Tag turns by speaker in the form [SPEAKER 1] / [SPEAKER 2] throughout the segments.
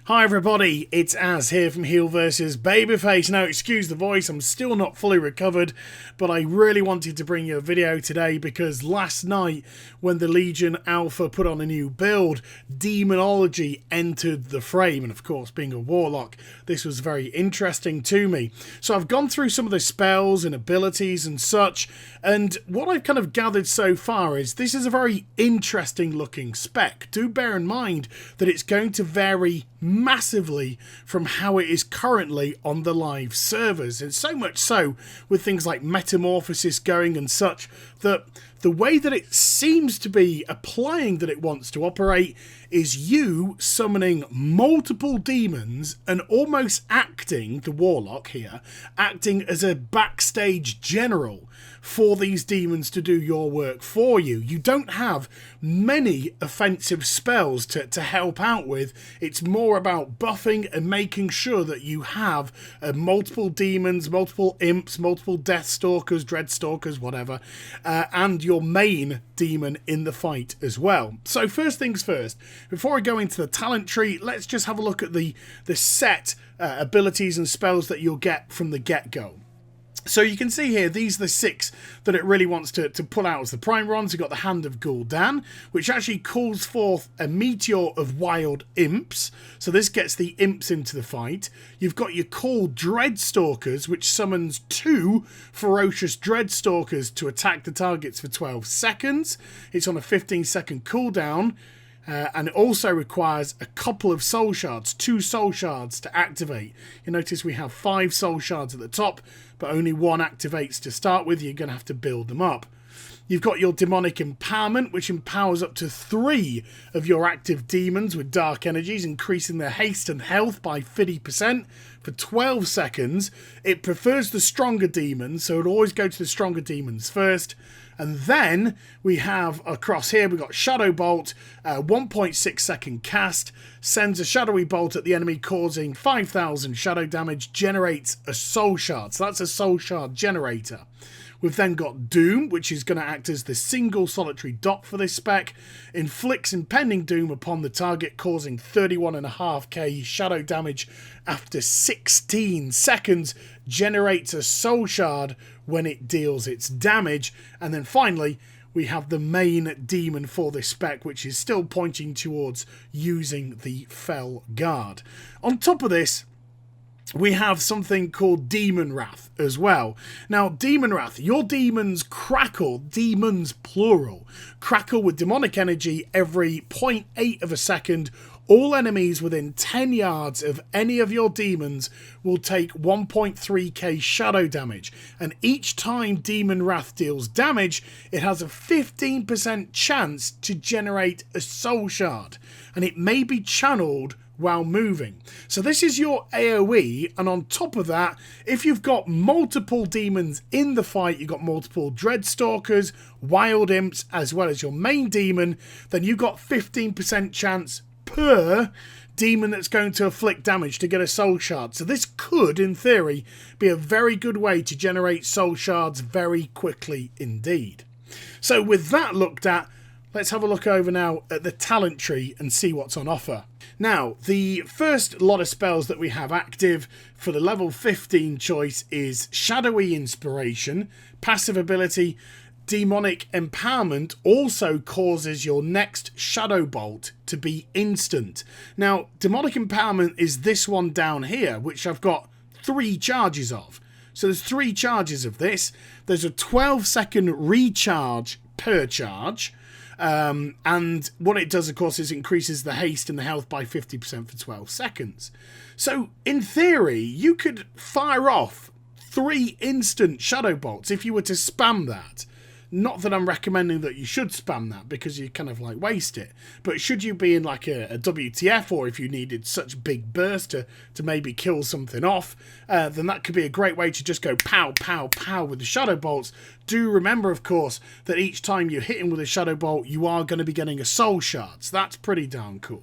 [SPEAKER 1] Hi everybody, it's Az here from HeelvsBabyface. Now excuse the voice, I'm still not fully recovered, but I really wanted to bring you a video today because last night when the Legion Alpha put on a new build, Demonology entered the frame, and of course being a Warlock, this was very interesting to me. So I've gone through some of the spells and abilities and such, and what I've kind of gathered so far is this is a very interesting looking spec. Do bear in mind that it's going to vary massively from how it is currently on the live servers, and so much so with things like metamorphosis going and such, that the way that it seems to be applying that it wants to operate is you summoning multiple demons and almost acting, the Warlock here, acting as a backstage general for these demons to do your work for you. You don't have many offensive spells to help out with. It's more about buffing and making sure that you have multiple demons, multiple imps, multiple Deathstalkers, Dreadstalkers, whatever, and your main demon in the fight as well. So first things first, before I go into the talent tree, let's just have a look at the set abilities and spells that you'll get from the get-go. So you can see here, these are the 6 that it really wants to pull out as the prime ones. You've got the Hand of Gul'dan, which actually calls forth a meteor of wild imps. So this gets the imps into the fight. You've got your Call Dreadstalkers, which summons 2 ferocious Dreadstalkers to attack the targets for 12 seconds. It's on a 15-second cooldown. And it also requires a couple of soul shards, 2 soul shards to activate. You notice we have 5 soul shards at the top, but only 1 activates to start with. You're going to have to build them up. You've got your Demonic Empowerment, which empowers up to 3 of your active demons with dark energies, increasing their haste and health by 50% for 12 seconds. It prefers the stronger demons, so it'll always go to the stronger demons first. And then we have across here, we've got Shadow Bolt, 1.6 second cast, sends a shadowy bolt at the enemy causing 5,000 shadow damage, generates a soul shard. So that's a soul shard generator. We've then got Doom, which is going to act as the single solitary dot for this spec. Inflicts impending doom upon the target, causing 31.5k shadow damage after 16 seconds. Generates a soul shard when it deals its damage. And then finally, we have the main demon for this spec, which is still pointing towards using the Fell Guard. On top of this, we have something called Demon Wrath as well. Now, Demon Wrath, your demons crackle, demons plural, crackle with demonic energy every 0.8 of a second. All enemies within 10 yards of any of your demons will take 1.3k shadow damage. And each time Demon Wrath deals damage, it has a 15% chance to generate a soul shard. And it may be channeled while moving. So this is your AoE, and on top of that, if you've got multiple demons in the fight, you've got multiple Dreadstalkers, Wild Imps, as well as your main demon, then you've got 15% chance per demon that's going to afflict damage to get a soul shard. So this could, in theory, be a very good way to generate soul shards very quickly indeed. So with that looked at, let's have a look over now at the talent tree and see what's on offer. Now, the first lot of spells that we have active for the level 15 choice is Shadowy Inspiration, passive ability. Demonic Empowerment also causes your next Shadow Bolt to be instant. Now, Demonic Empowerment is this one down here, which I've got 3 charges of. So there's 3 charges of this. There's a 12-second recharge per charge. And what it does, of course, is increases the haste and the health by 50% for 12 seconds. So, in theory, you could fire off 3 instant Shadow Bolts if you were to spam that. Not that I'm recommending that you should spam that, because you kind of like waste it. But should you be in like a WTF, or if you needed such big burst to maybe kill something off, then that could be a great way to just go pow, pow, pow with the Shadow Bolts. Do remember, of course, that each time you hit him with a Shadow Bolt, you are going to be getting a soul shard. So that's pretty darn cool.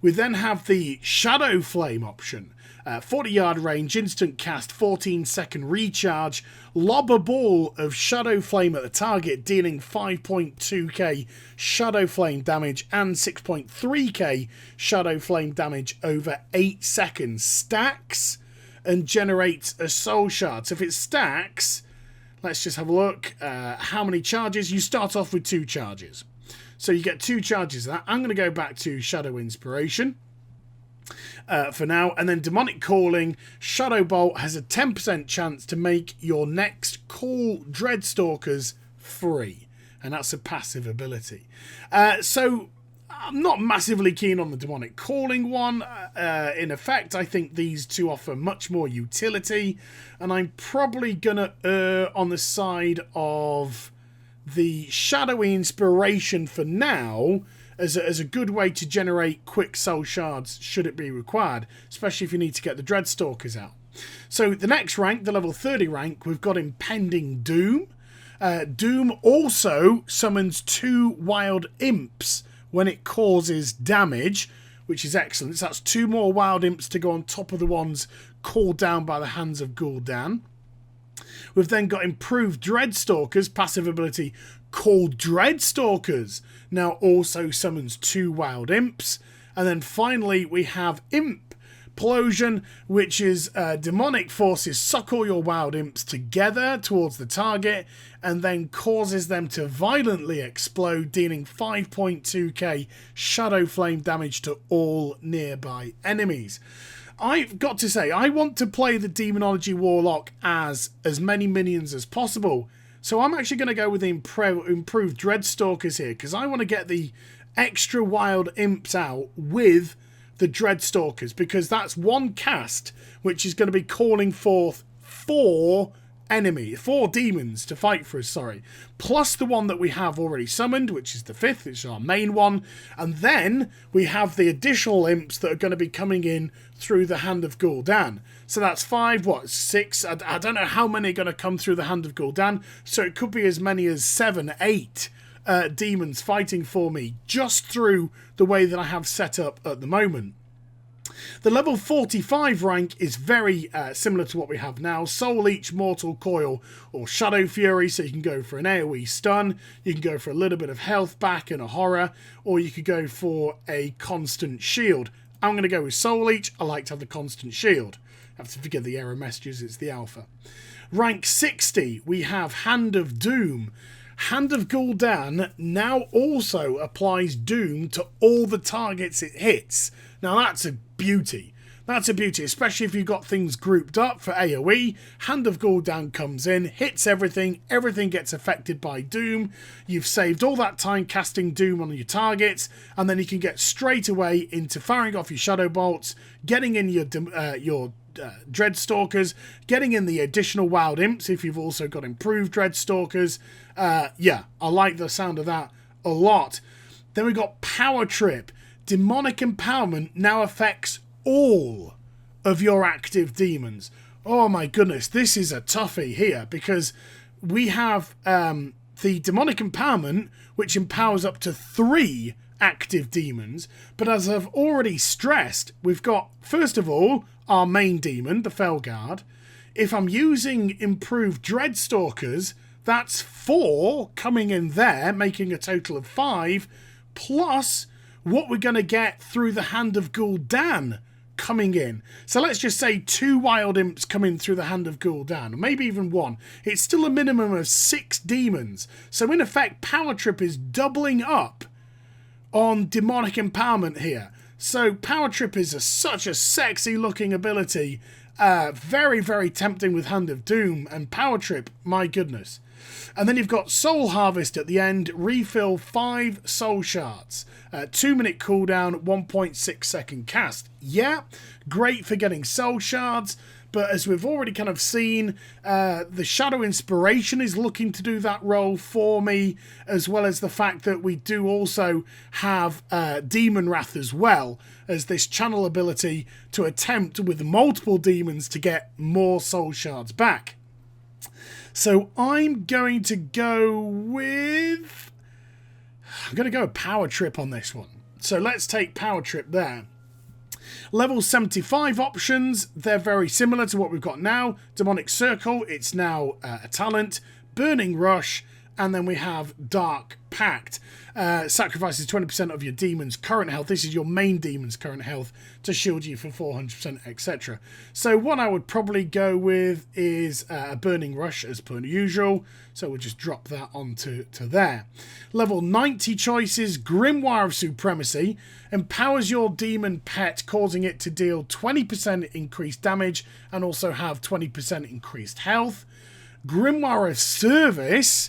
[SPEAKER 1] We then have the Shadowflame option. 40-yard range, instant cast, 14-second recharge, lob a ball of Shadowflame at the target, dealing 5.2k Shadowflame damage and 6.3k Shadowflame damage over 8 seconds. Stacks and generates a soul shard. So if it stacks, let's just have a look. How many charges? You start off with 2 charges. So you get 2 charges of that. I'm going to go back to Shadow Inspiration for now. And then Demonic Calling. Shadow Bolt has a 10% chance to make your next call Dreadstalkers free. And that's a passive ability. So I'm not massively keen on the Demonic Calling one. In effect, I think these two offer much more utility. And I'm probably going to err on the side of the Shadowy Inspiration for now, as a good way to generate quick soul shards should it be required, especially if you need to get the Dreadstalkers out. So the next rank, the level 30 rank, we've got Impending Doom. Doom also summons 2 wild imps when it causes damage, which is excellent. So that's 2 more wild imps to go on top of the ones called down by the hands of Gul'dan. We've then got Improved Dreadstalkers, passive ability called Dreadstalkers, now also summons 2 wild imps. And then finally we have Implosion, which is demonic forces suck all your wild imps together towards the target and then causes them to violently explode, dealing 5.2k Shadowflame damage to all nearby enemies. I've got to say, I want to play the Demonology Warlock as many minions as possible. So I'm actually going to go with the improved Dreadstalkers here, because I want to get the extra wild imps out with the Dreadstalkers, because that's one cast which is going to be calling forth 4 demons to fight for us, plus the one that we have already summoned, which is the 5th, which is our main one, and then we have the additional imps that are going to be coming in through the Hand of Gul'dan. So that's 5, 6, I don't know how many are going to come through the Hand of Gul'dan, so it could be as many as 7, 8 demons fighting for me, just through the way that I have set up at the moment. The level 45 rank is very similar to what we have now. Soul Leech, Mortal Coil, or Shadow Fury, so you can go for an AoE stun, you can go for a little bit of health back and a horror, or you could go for a constant shield. I'm going to go with Soul Leech. I like to have the constant shield. I have to forget the error messages, it's the alpha. Rank 60, we have Hand of Doom. Hand of Gul'dan now also applies Doom to all the targets it hits. Now that's a beauty. That's a beauty, especially if you've got things grouped up for AoE. Hand of Gul'dan comes in, hits everything, everything gets affected by Doom. You've saved all that time casting Doom on your targets, and then you can get straight away into firing off your Shadow Bolts, getting in your Dreadstalkers, getting in the additional wild imps if you've also got improved Dreadstalkers. Yeah, I like the sound of that a lot. Then we've got Power Trip. Demonic Empowerment now affects all of your active demons. Oh my goodness, this is a toughie here, because we have the Demonic Empowerment, which empowers up to 3 active demons. But as I've already stressed, we've got, first of all, our main demon, the Felguard. If I'm using improved Dreadstalkers, that's 4 coming in there, making a total of 5, plus what we're going to get through the Hand of Gul'dan coming in. So let's just say 2 wild imps come in through the Hand of Gul'dan, or maybe even 1. It's still a minimum of 6 demons. So in effect, Power Trip is doubling up on Demonic Empowerment here. So Power Trip is such a sexy looking ability. Very, very tempting with Hand of Doom, and Power Trip, my goodness. And then you've got Soul Harvest at the end. Refill 5 soul shards. 2-minute cooldown, 1.6 second cast. Yeah, great for getting soul shards. But as we've already kind of seen, the Shadow Inspiration is looking to do that role for me, as well as the fact that we do also have Demon Wrath as well, as this channel ability to attempt with multiple demons to get more soul shards back. So I'm going to go with Power Trip on this one. So let's take Power Trip there. Level 75 options, they're very similar to what we've got now. Demonic Circle, it's now a talent. Burning Rush, and then we have Dark Pact. Sacrifices 20% of your demon's current health. This is your main demon's current health to shield you for 400%, etc. So what I would probably go with is a Burning Rush as per usual. So we'll just drop that onto there. Level 90 choices, Grimoire of Supremacy. Empowers your demon pet, causing it to deal 20% increased damage and also have 20% increased health. Grimoire of Service,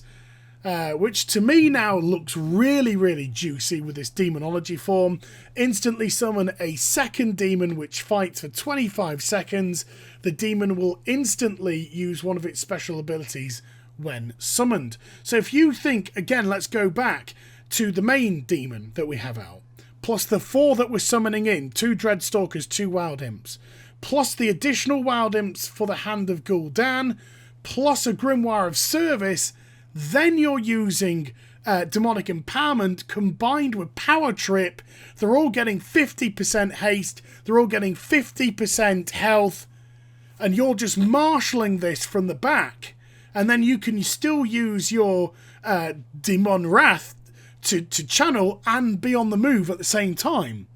[SPEAKER 1] which to me now looks really, really juicy with this Demonology form. Instantly summon a second demon which fights for 25 seconds. The demon will instantly use one of its special abilities when summoned. So if you think, again, let's go back to the main demon that we have out, plus the 4 that we're summoning in, 2 Dread Stalkers, 2 Wild Imps, plus the additional Wild Imps for the Hand of Gul'dan, plus a Grimoire of Service, then you're using Demonic Empowerment combined with Power Trip. They're all getting 50% haste, they're all getting 50% health, and you're just marshalling this from the back. And then you can still use your Demon Wrath to channel and be on the move at the same time.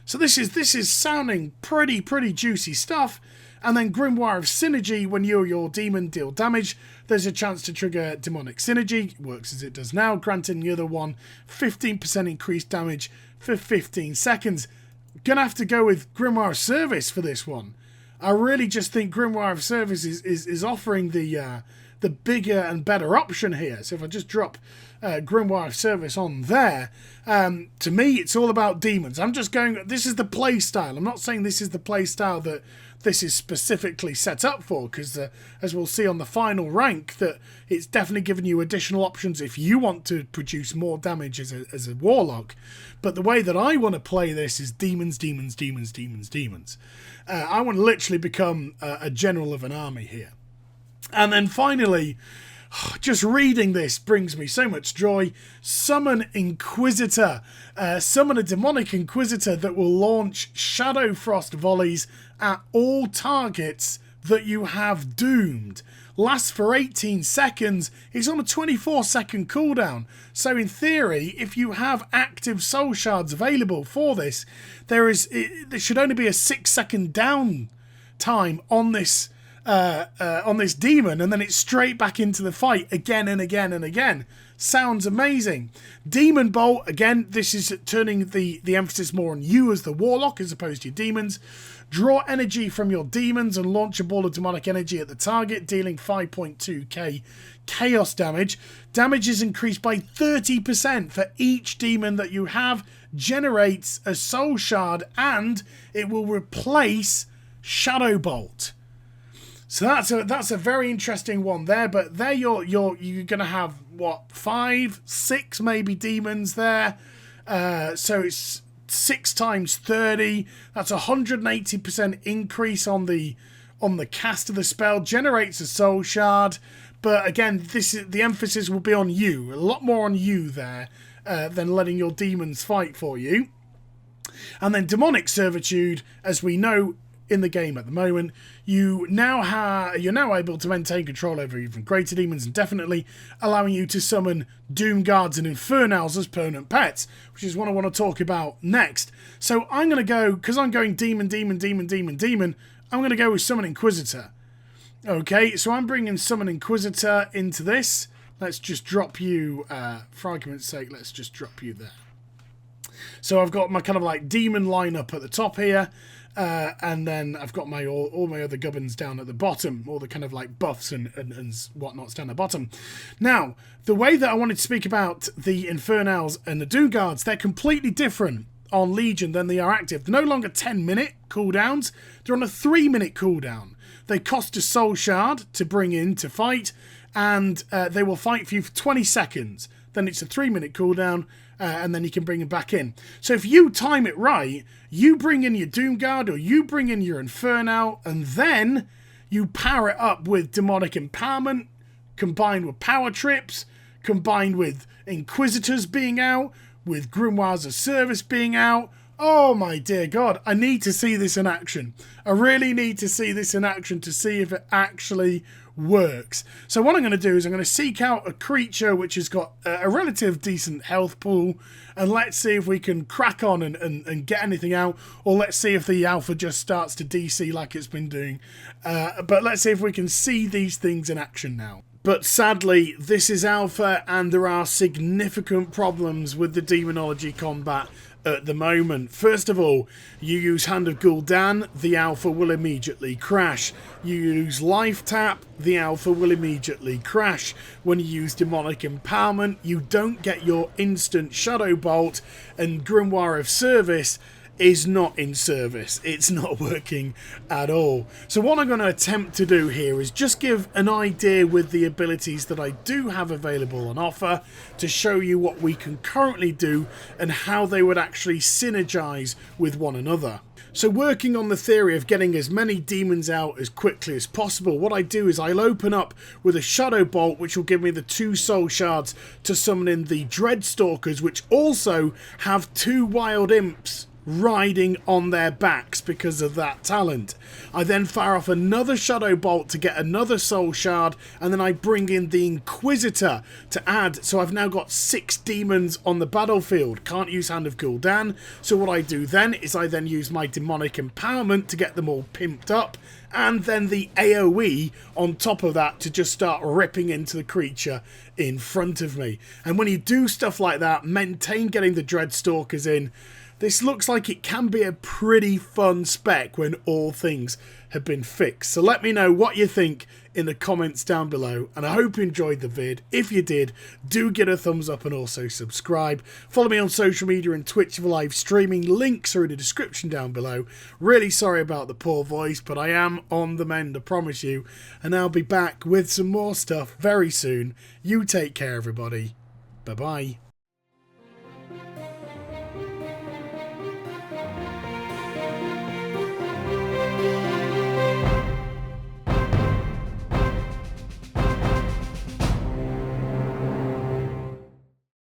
[SPEAKER 1] So this is sounding pretty juicy stuff. And then Grimoire of Synergy, when you or your demon deal damage, there's a chance to trigger Demonic Synergy. It works as it does now, granting the other one 15% increased damage for 15 seconds. Gonna have to go with Grimoire of Service for this one. I really just think Grimoire of Service is offering the bigger and better option here. So if I just drop Grimoire of Service on there, to me it's all about demons. I'm just going, this is the play style. I'm not saying this is the play style that this is specifically set up for, because as we'll see on the final rank, that it's definitely giving you additional options if you want to produce more damage as a warlock. But the way that I want to play this is demons. I want to literally become a general of an army here. And then finally, just reading this brings me so much joy. Summon Inquisitor. Summon a Demonic Inquisitor that will launch Shadow Frost volleys at all targets that you have doomed. Lasts for 18 seconds. It's on a 24-second cooldown. So in theory, if you have active soul shards available for this, there should only be a 6-second down time on this demon, and then it's straight back into the fight again and again and again. Sounds amazing. Demon Bolt, again, this is turning the emphasis more on you as the warlock as opposed to your demons. Draw energy from your demons and launch a ball of demonic energy at the target, dealing 5.2k chaos damage. Damage is increased by 30% for each demon that you have. Generates a soul shard, and it will replace Shadow Bolt. So that's a very interesting one there. But there you're gonna have what, 5, 6 maybe demons there. So it's 6 times 30. That's 180% increase on the cast of the spell. Generates a soul shard. But again, the emphasis will be on you. A lot more on you there than letting your demons fight for you. And then Demonic Servitude, as we know in the game at the moment, you're now able to maintain control over even greater demons, and definitely allowing you to summon Doom Guards and Infernals as permanent pets, which is what I want to talk about next. So I'm going to go, because I'm going demon, I'm going to go with Summon Inquisitor. Okay, so I'm bringing Summon Inquisitor into this. Let's just drop you, for argument's sake, let's just drop you there. So I've got my kind of like demon lineup at the top here. And then I've got all my other gubbins down at the bottom, all the kind of like buffs and whatnots down the bottom. Now, the way that I wanted to speak about the Infernals and the Doom Guards, they're completely different on Legion than they are active. They're no longer 10-minute cooldowns, they're on a 3-minute cooldown. They cost a soul shard to bring in to fight, and they will fight for you for 20 seconds. Then it's a 3-minute cooldown, and then you can bring them back in. So if you time it right, you bring in your Doom Guard or you bring in your Infernal, and then you power it up with Demonic Empowerment, combined with Power Trips, combined with Inquisitors being out, with Grimoires of Service being out, Oh my dear God, I need to see this in action. I really need to see this in action to see if it actually works. So what I'm going to do is I'm going to seek out a creature which has got a relative decent health pool, and let's see if we can crack on and get anything out, or let's see if the alpha just starts to DC like it's been doing. But let's see if we can see these things in action now. But sadly, this is alpha and there are significant problems with the Demonology combat at the moment. First of all, you use Hand of Gul'dan, the alpha will immediately crash. You use Life Tap, the alpha will immediately crash. When you use Demonic Empowerment, you don't get your instant Shadow Bolt, and Grimoire of Service is not in service. It's not working at all. So what I'm going to attempt to do here is just give an idea with the abilities that I do have available on offer to show you what we can currently do and how they would actually synergize with one another. So working on the theory of getting as many demons out as quickly as possible, what I do is I'll open up with a Shadow Bolt, which will give me the 2 soul shards to summon in the Dread Stalkers, which also have 2 wild imps riding on their backs because of that talent. I then fire off another Shadow Bolt to get another soul shard, and then I bring in the Inquisitor to add, so I've now got 6 demons on the battlefield. Can't use Hand of Gul'dan, so what I do then is I then use my Demonic Empowerment to get them all pimped up, and then the AoE on top of that to just start ripping into the creature in front of me. And when you do stuff like that, maintain getting the Dread Stalkers in. This looks like it can be a pretty fun spec when all things have been fixed. So let me know what you think in the comments down below, and I hope you enjoyed the vid. If you did, do get a thumbs up and also subscribe. Follow me on social media and Twitch for live streaming. Links are in the description down below. Really sorry about the poor voice, but I am on the mend, I promise you. And I'll be back with some more stuff very soon. You take care, everybody. Bye-bye.